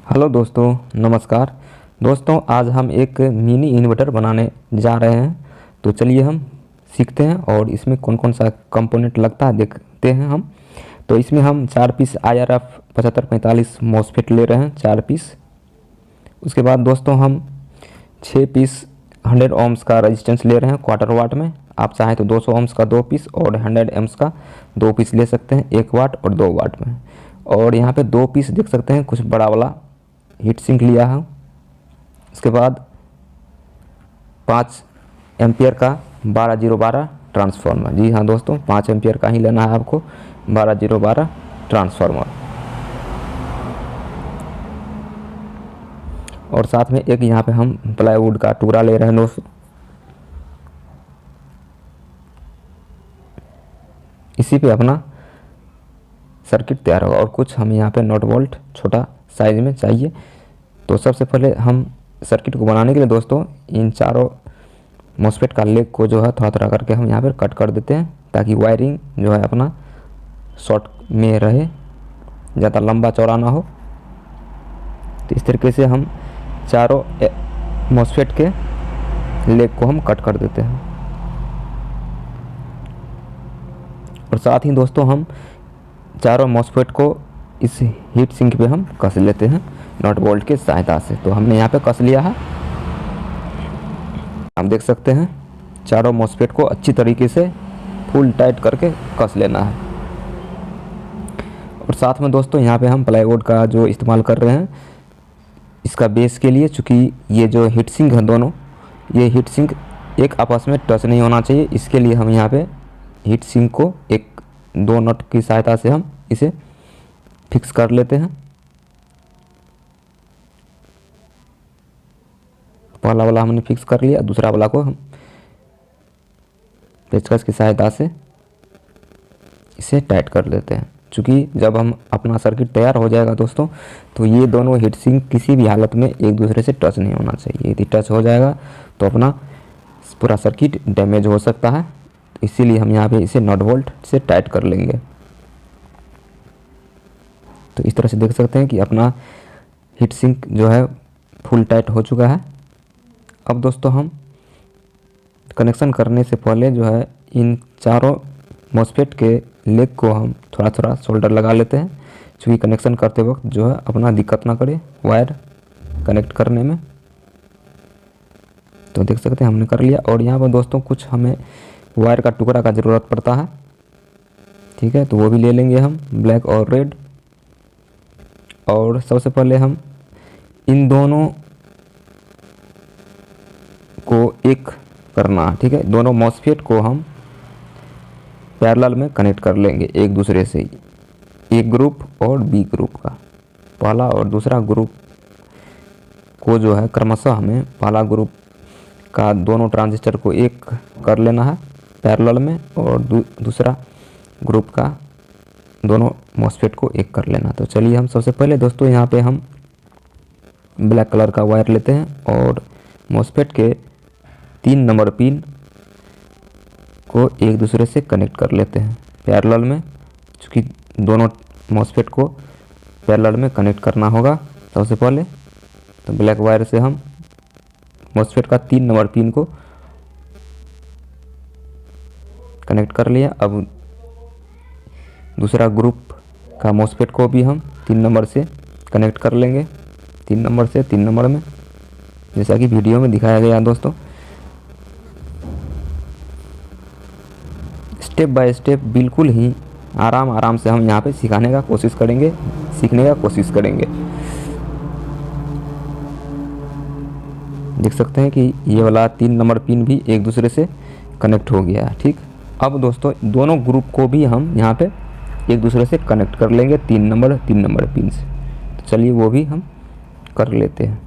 Hello दोस्तों, नमस्कार। दोस्तों, आज हम एक मिनी इन्वर्टर बनाने जा रहे हैं। तो चलिए हम सीखते हैं और इसमें कौन कौन सा कंपोनेंट लगता है देखते हैं हम। तो इसमें हम 4 पीस IRF 7545 मॉसफेट ले रहे हैं, 4 पीस। उसके बाद दोस्तों हम 6 पीस 100 ओम्स का रेजिस्टेंस ले रहे हैं क्वार्टर वाट में। आप चाहें तो 200 ओम्स का 2 पीस और 100 एम्स का 2 पीस ले सकते हैं, 1 वाट और 2 वाट में। और यहाँ पे 2 पीस देख सकते हैं, कुछ बड़ा वाला हीट सिंक लिया है। उसके बाद 5 एम्पियर का 12012 ट्रांसफार्मर। जी हाँ दोस्तों, 5 एम्पियर का ही लेना है आपको, 12012 ट्रांसफार्मर। और साथ में एक यहाँ पे हम प्लाईवुड का टुकड़ा ले रहे हैं दोस्तों। इसी पे अपना सर्किट तैयार होगा। और कुछ हम यहाँ पे नट बोल्ट छोटा साइज में चाहिए। तो सबसे पहले हम सर्किट को बनाने के लिए दोस्तों इन चारों मॉसफेट का लेग को जो है थोड़ा थोड़ा करके हम यहाँ पर कट कर देते हैं, ताकि वायरिंग जो है अपना शॉर्ट में रहे, ज़्यादा लंबा चौड़ा ना हो। तो इस तरीके से हम चारों मॉसफेट के लेग को हम कट कर देते हैं। और साथ ही दोस्तों हम चारों मॉसफेट को इस हीट सिंक पे हम कस लेते हैं नट बोल्ट की सहायता से। तो हमने यहाँ पे कस लिया है, आप देख सकते हैं। चारों मॉसफेट को अच्छी तरीके से फुल टाइट करके कस लेना है। और साथ में दोस्तों यहाँ पे हम प्लाईवुड का जो इस्तेमाल कर रहे हैं इसका बेस के लिए, चूँकि ये जो हीट सिंक है दोनों, ये हीट सिंक एक आपस में टच नहीं होना चाहिए। इसके लिए हम यहाँ पे हीट सिंक को एक 2 नट की सहायता से हम इसे फिक्स कर लेते हैं। पहला वाला हमने फिक्स कर लिया, दूसरा वाला को हम पेचकस की सहायता से इसे टाइट कर लेते हैं। चूँकि जब हम अपना सर्किट तैयार हो जाएगा दोस्तों, तो ये दोनों हीट सिंक किसी भी हालत में एक दूसरे से टच नहीं होना चाहिए। यदि टच हो जाएगा तो अपना पूरा सर्किट डैमेज हो सकता है। तो इसीलिए हम यहाँ पे इसे नट बोल्ट से टाइट कर लेंगे। तो इस तरह से देख सकते हैं कि अपना हीट सिंक जो है फुल टाइट हो चुका है। अब दोस्तों हम कनेक्शन करने से पहले जो है इन चारों मॉसफेट के लेग को हम थोड़ा थोड़ा सोल्डर लगा लेते हैं, क्योंकि कनेक्शन करते वक्त जो है अपना दिक्कत ना करे वायर कनेक्ट करने में। तो देख सकते हैं हमने कर लिया। और यहाँ पर दोस्तों कुछ हमें वायर का टुकड़ा का ज़रूरत पड़ता है, ठीक है, तो वो भी ले लेंगे हम, ब्लैक और रेड। और सबसे पहले हम इन दोनों को एक करना, ठीक है, दोनों मॉसफेट को हम पैरेलल में कनेक्ट कर लेंगे एक दूसरे से, एक ग्रुप और बी ग्रुप का। पहला और दूसरा ग्रुप को जो है क्रमशः हमें पहला ग्रुप का दोनों ट्रांजिस्टर को एक कर लेना है पैरेलल में, और दूसरा ग्रुप का दोनों मॉसफेट को एक कर लेना। तो चलिए हम सबसे पहले दोस्तों यहाँ पे हम ब्लैक कलर का वायर लेते हैं और मॉसफेट के 3 नंबर पिन को एक दूसरे से कनेक्ट कर लेते हैं पैरेलल में, क्योंकि दोनों मॉसफेट को पैरेलल में कनेक्ट करना होगा सबसे पहले। तो ब्लैक वायर से हम मॉसफेट का 3 नंबर पिन को कनेक्ट कर लिया। अब दूसरा ग्रुप का मॉसफेट को भी हम 3 नंबर से कनेक्ट कर लेंगे, 3 नंबर से 3 नंबर में, जैसा कि वीडियो में दिखाया गया दोस्तों। स्टेप बाय स्टेप बिल्कुल ही आराम से हम यहाँ पे सीखने का कोशिश करेंगे, सीखने का कोशिश करेंगे। देख सकते हैं कि ये वाला 3 नंबर पिन भी एक दूसरे से कनेक्ट हो गया है, ठीक। अब दोस्तों दोनों ग्रुप को भी हम यहाँ पे एक दूसरे से कनेक्ट कर लेंगे 3 नंबर पिन से। तो चलिए वो भी हम कर लेते हैं।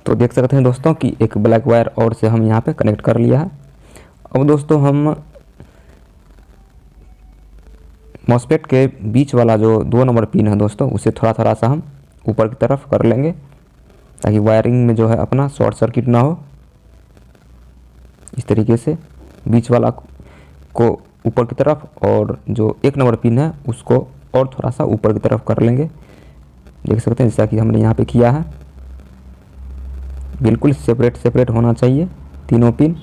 तो देख सकते हैं दोस्तों कि एक ब्लैक वायर और से हम यहाँ पे कनेक्ट कर लिया है। अब दोस्तों हम मॉसफेट के बीच वाला जो 2 नंबर पिन है दोस्तों, उसे थोड़ा थोड़ा सा हम ऊपर की तरफ कर लेंगे ताकि वायरिंग में जो है अपना शॉर्ट सर्किट ना हो। इस तरीके से बीच वाला को ऊपर की तरफ और जो 1 नंबर पिन है उसको और थोड़ा सा ऊपर की तरफ कर लेंगे। देख सकते हैं जैसा कि हमने यहाँ पे किया है। बिल्कुल सेपरेट सेपरेट होना चाहिए तीनों पिन,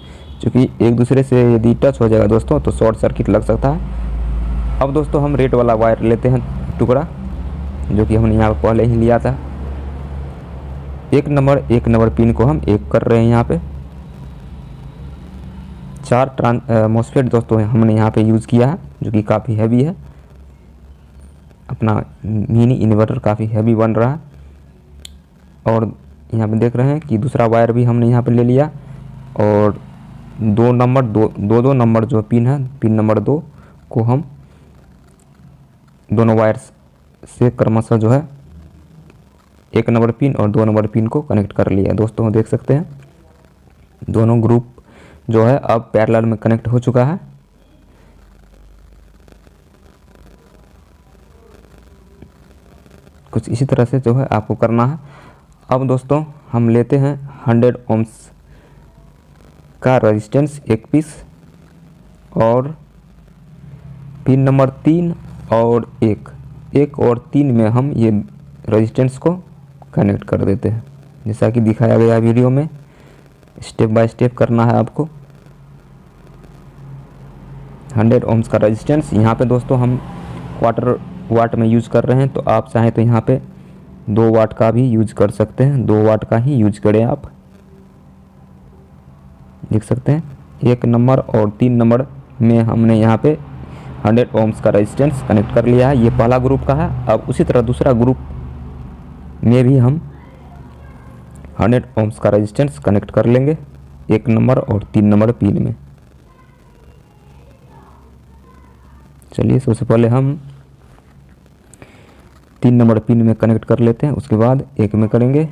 क्योंकि एक दूसरे से यदि टच हो जाएगा दोस्तों तो शॉर्ट सर्किट लग सकता है। अब दोस्तों हम रेड वाला वायर लेते हैं टुकड़ा, जो कि हमने यहाँ पहले ही लिया था। 1 नंबर पिन को हम एक कर रहे हैं यहाँ पे। 4 मॉसफेट दोस्तों हमने यहाँ पे यूज़ किया है, जो कि काफ़ी हैवी है। अपना मिनी इन्वर्टर काफ़ी हैवी बन रहा है। और यहाँ पे देख रहे हैं कि दूसरा वायर भी हमने यहाँ पे ले लिया और 2 नंबर जो पिन है, पिन नंबर 2 को हम दोनों वायर से क्रमशः जो है 1 नंबर पिन और 2 नंबर पिन को कनेक्ट कर लिया दोस्तों। देख सकते हैं दोनों ग्रुप जो है अब पैरेलल में कनेक्ट हो चुका है। कुछ इसी तरह से जो है आपको करना है। अब दोस्तों हम लेते हैं 100 ओम्स का रेजिस्टेंस एक पीस और पिन नंबर 3 और 1 और 3 में हम ये रेजिस्टेंस को कनेक्ट कर देते हैं, जैसा कि दिखाया गया वीडियो में। स्टेप बाय स्टेप करना है आपको। 100 ओम्स का रेजिस्टेंस यहाँ पे दोस्तों हम क्वार्टर वाट में यूज़ कर रहे हैं, तो आप चाहें तो यहाँ पे 2 वाट का भी यूज कर सकते हैं। 2 वाट का ही यूज करें आप। देख सकते हैं 1 नंबर और 3 नंबर में हमने यहाँ पे 100 ओम्स का रेजिस्टेंस कनेक्ट कर लिया है। ये पहला ग्रुप का है। अब उसी तरह दूसरा ग्रुप में भी हम 100 ओम्स का रेजिस्टेंस कनेक्ट कर लेंगे 1 नंबर और 3 नंबर पिन में। चलिए सबसे पहले हम 3 नंबर पिन में कनेक्ट कर लेते हैं, उसके बाद 1 में करेंगे।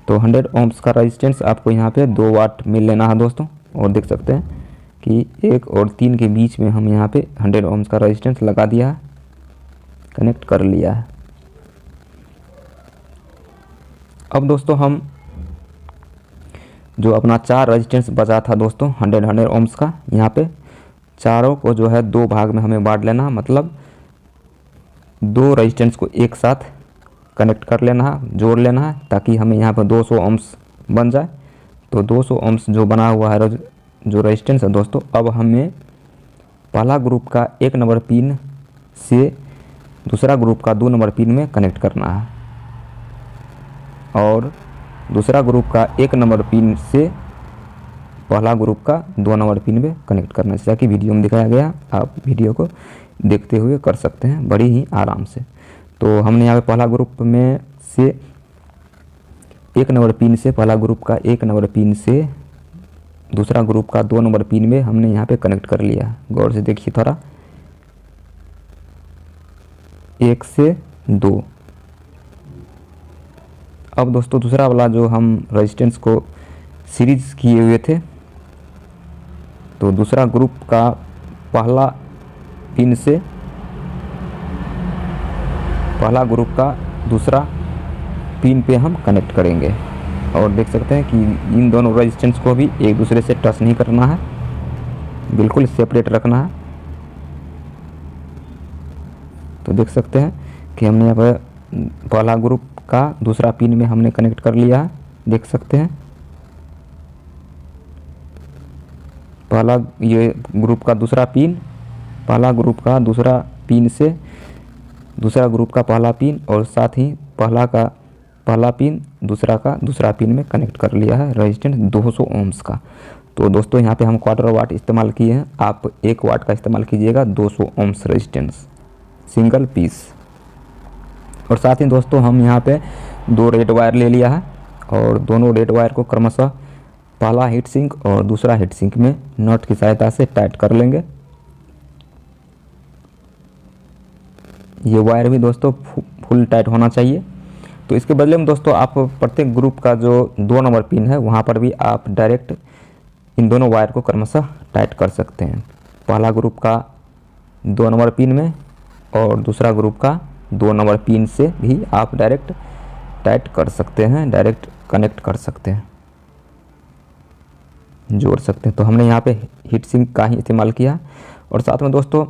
तो 100 ओम्स का रेजिस्टेंस आपको यहाँ पे 2 वाट में लेना है दोस्तों। और देख सकते हैं कि 1 और 3 के बीच में हम यहाँ पे 100 ओम्स का रेजिस्टेंस लगा दिया है, कनेक्ट कर लिया है। अब दोस्तों हम जो अपना 4 रेजिस्टेंस बचा था दोस्तों 100 ओम्स का, यहाँ पे चारों को जो है 2 भाग में हमें बांट लेना है। मतलब 2 रेजिस्टेंस को एक साथ कनेक्ट कर लेना है, जोड़ लेना है, ताकि हमें यहाँ पर 200 ओम्स बन जाए। तो 200 ओम्स जो बना हुआ है जो रेजिस्टेंस है दोस्तों, अब हमें पहला ग्रुप का 1 नंबर पिन से दूसरा ग्रुप का 2 नंबर पिन में कनेक्ट करना है और दूसरा ग्रुप का 1 नंबर पिन से पहला ग्रुप का 2 नंबर पिन में कनेक्ट करना है। जैसा कि वीडियो में दिखाया गया, आप वीडियो को देखते हुए कर सकते हैं बड़ी ही आराम से। तो हमने यहाँ पे पहला ग्रुप में से 1 नंबर पिन से पहला ग्रुप का 1 नंबर पिन से दूसरा ग्रुप का 2 नंबर पिन में हमने यहाँ पे कनेक्ट कर लिया। गौर से देखिए थोड़ा, 1 से 2। अब दोस्तों दूसरा वाला जो हम रेजिस्टेंस को सीरीज किए हुए थे, तो दूसरा ग्रुप का पहला पिन से पहला ग्रुप का दूसरा पिन पे हम कनेक्ट करेंगे। और देख सकते हैं कि इन दोनों रेजिस्टेंस को भी एक दूसरे से टच नहीं करना है, बिल्कुल सेपरेट रखना है। तो देख सकते हैं कि हमने यहाँ पर पहला ग्रुप का दूसरा पिन में हमने कनेक्ट कर लिया है। देख सकते हैं पहला ये ग्रुप का दूसरा पिन, पहला ग्रुप का दूसरा पिन से दूसरा ग्रुप का पहला पिन और साथ ही पहला का पहला पिन दूसरा का दूसरा पिन में कनेक्ट कर लिया है रेजिस्टेंस 200 ओम्स का। तो दोस्तों यहाँ पे हम क्वार्टर वाट इस्तेमाल किए हैं, आप 1 वाट का इस्तेमाल कीजिएगा 200 ओम्स रेजिस्टेंस सिंगल पीस। और साथ ही दोस्तों हम यहाँ पे 2 रेड वायर ले लिया है और दोनों रेड वायर को क्रमशः पहला हीट सिंक और दूसरा हीट सिंक में नट की सहायता से टाइट कर लेंगे। ये वायर भी दोस्तों फुल टाइट होना चाहिए। तो इसके बदले में दोस्तों आप प्रत्येक ग्रुप का जो 2 नंबर पिन है वहाँ पर भी आप डायरेक्ट इन दोनों वायर को क्रमशः टाइट कर सकते हैं। पहला ग्रुप का 2 नंबर पिन में और दूसरा ग्रुप का 2 नंबर पिन से भी आप डायरेक्ट टाइट कर सकते हैं, डायरेक्ट कनेक्ट कर सकते हैं, जोड़ सकते हैं। तो हमने यहाँ पे हीट सिंक का ही इस्तेमाल किया। और साथ में दोस्तों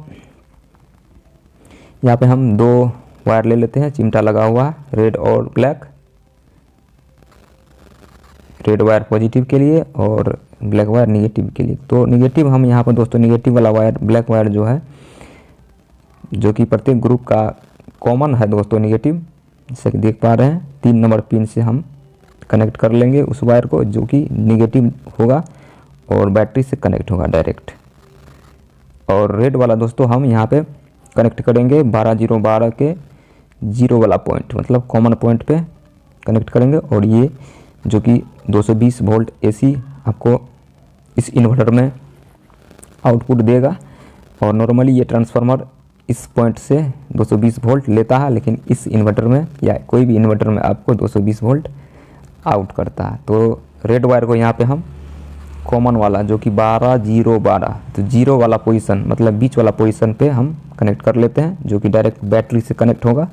यहाँ पे हम 2 वायर ले लेते हैं, चिमटा लगा हुआ है, रेड और ब्लैक। रेड वायर पॉजिटिव के लिए और ब्लैक वायर निगेटिव के लिए। तो निगेटिव हम यहाँ पर दोस्तों निगेटिव वाला वायर, ब्लैक वायर जो है, जो कि प्रत्येक ग्रुप का कॉमन है दोस्तों निगेटिव, जैसे कि देख पा रहे हैं, 3 नंबर पिन से हम कनेक्ट कर लेंगे उस वायर को जो कि निगेटिव होगा और बैटरी से कनेक्ट होगा डायरेक्ट। और रेड वाला दोस्तों हम यहाँ पे कनेक्ट करेंगे 12-0-12 के 0 वाला पॉइंट, मतलब कॉमन पॉइंट पे कनेक्ट करेंगे। और ये जो कि 220 वोल्ट AC आपको इस इन्वर्टर में आउटपुट देगा। और नॉर्मली ये ट्रांसफार्मर इस पॉइंट से 220 वोल्ट लेता है, लेकिन इस इन्वर्टर में या कोई भी इन्वर्टर में आपको 220 वोल्ट आउट करता है। तो रेड वायर को यहाँ पे हम कॉमन वाला जो कि 12-0-12, तो 0 वाला पोजीशन मतलब बीच वाला पोजीशन पे हम कनेक्ट कर लेते हैं, जो कि डायरेक्ट बैटरी से कनेक्ट होगा।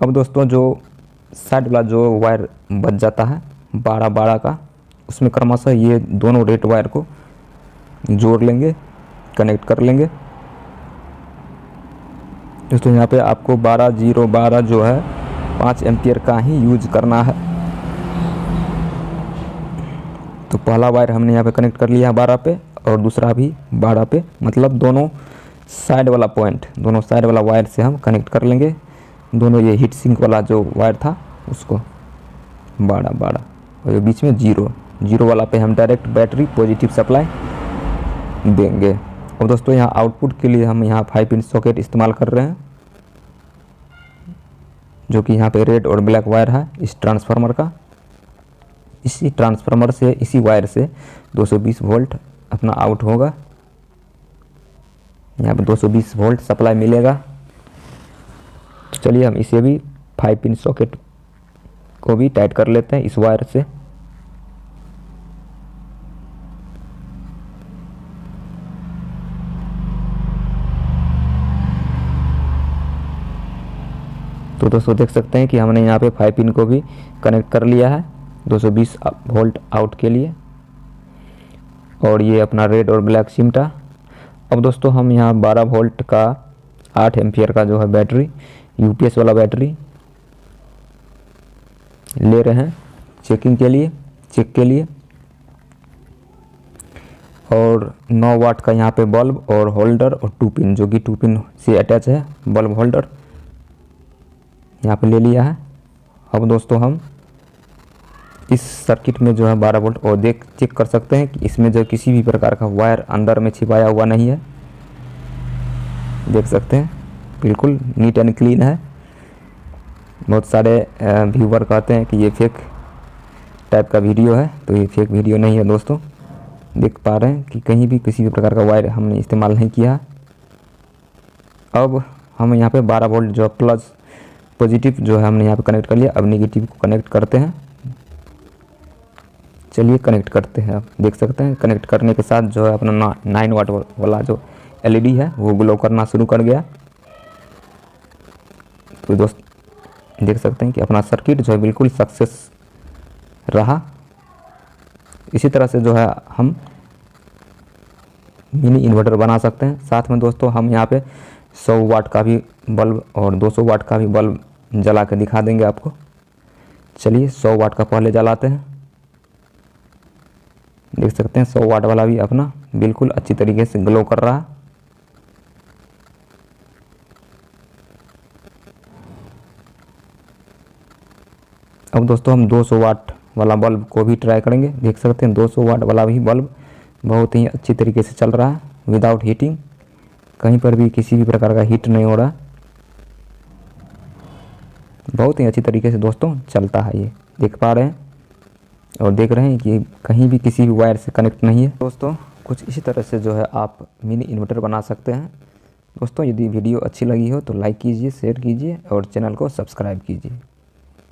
अब दोस्तों जो साइड वाला जो वायर बच जाता है 12-12 का, उसमें क्रमशः ये दोनों रेड वायर को जोड़ लेंगे, कनेक्ट कर लेंगे। दोस्तों यहाँ पे आपको 12-0-12 जो है 5 एम्पियर का ही यूज करना है। तो पहला वायर हमने यहाँ पे कनेक्ट कर लिया है 12 पे और दूसरा भी 12 पे, मतलब दोनों साइड वाला पॉइंट, दोनों साइड वाला वायर से हम कनेक्ट कर लेंगे। दोनों ये हीट सिंक वाला जो वायर था उसको 12-12 और ये बीच में 0 वाला पे हम डायरेक्ट बैटरी पॉजिटिव सप्लाई देंगे। और दोस्तों यहाँ आउटपुट के लिए हम यहाँ 5 पिन सॉकेट इस्तेमाल कर रहे हैं, जो कि यहाँ पे रेड और ब्लैक वायर है इस ट्रांसफार्मर का। इसी ट्रांसफार्मर से, इसी वायर से 220 वोल्ट अपना आउट होगा। यहाँ पे 220 वोल्ट सप्लाई मिलेगा। तो चलिए हम इसे भी 5 पिन सॉकेट को भी टाइट कर लेते हैं इस वायर से। तो दोस्तों देख सकते हैं कि हमने यहाँ पे 5 पिन को भी कनेक्ट कर लिया है 220 वोल्ट आउट के लिए। और ये अपना रेड और ब्लैक चिमटा। अब दोस्तों हम यहाँ 12 वोल्ट का 8 एम्पियर का जो है बैटरी, UPS वाला बैटरी ले रहे हैं चेकिंग के लिए, चेक के लिए। और 9 वाट का यहाँ पे बल्ब और होल्डर और 2 पिन, जो कि 2 पिन से अटैच है बल्ब होल्डर, यहाँ पे ले लिया है। अब दोस्तों हम इस सर्किट में जो है 12 वोल्ट और चेक कर सकते हैं कि इसमें जो किसी भी प्रकार का वायर अंदर में छिपाया हुआ नहीं है। देख सकते हैं बिल्कुल नीट एंड क्लीन है। बहुत सारे व्यूवर कहते हैं कि ये फेक टाइप का वीडियो है, तो ये फेक वीडियो नहीं है दोस्तों। देख पा रहे हैं कि कहीं भी किसी भी प्रकार का वायर हमने इस्तेमाल नहीं किया। अब हम यहाँ पे 12 वोल्ट जो प्लस पॉजिटिव जो है हमने यहाँ पे कनेक्ट कर लिया। अब नेगेटिव को कनेक्ट करते हैं। चलिए कनेक्ट करते हैं। आप देख सकते हैं कनेक्ट करने के साथ जो है अपना 9 वाट वाला जो LED है वो ग्लो करना शुरू कर गया। तो दोस्त देख सकते हैं कि अपना सर्किट जो है बिल्कुल सक्सेस रहा। इसी तरह से जो है हम मिनी इन्वर्टर बना सकते हैं। साथ में दोस्तों हम यहाँ पे 100 वाट का भी बल्ब और 200 वाट का भी बल्ब जला के दिखा देंगे आपको। चलिए 100 वाट का पहले जलाते हैं। देख सकते हैं 100 वाट वाला भी अपना बिल्कुल अच्छी तरीके से ग्लो कर रहा है। अब दोस्तों हम 200 वाट वाला बल्ब को भी ट्राई करेंगे। देख सकते हैं 200 वाट वाला भी बल्ब बहुत ही अच्छी तरीके से चल रहा है विदाउट हीटिंग। कहीं पर भी किसी भी प्रकार का हीट नहीं हो रहा, बहुत ही अच्छी तरीके से दोस्तों चलता है। ये देख पा रहे हैं और देख रहे हैं कि कहीं भी किसी भी वायर से कनेक्ट नहीं है। दोस्तों कुछ इसी तरह से जो है आप मिनी इन्वर्टर बना सकते हैं। दोस्तों यदि वीडियो अच्छी लगी हो तो लाइक कीजिए, शेयर कीजिए और चैनल को सब्सक्राइब कीजिए।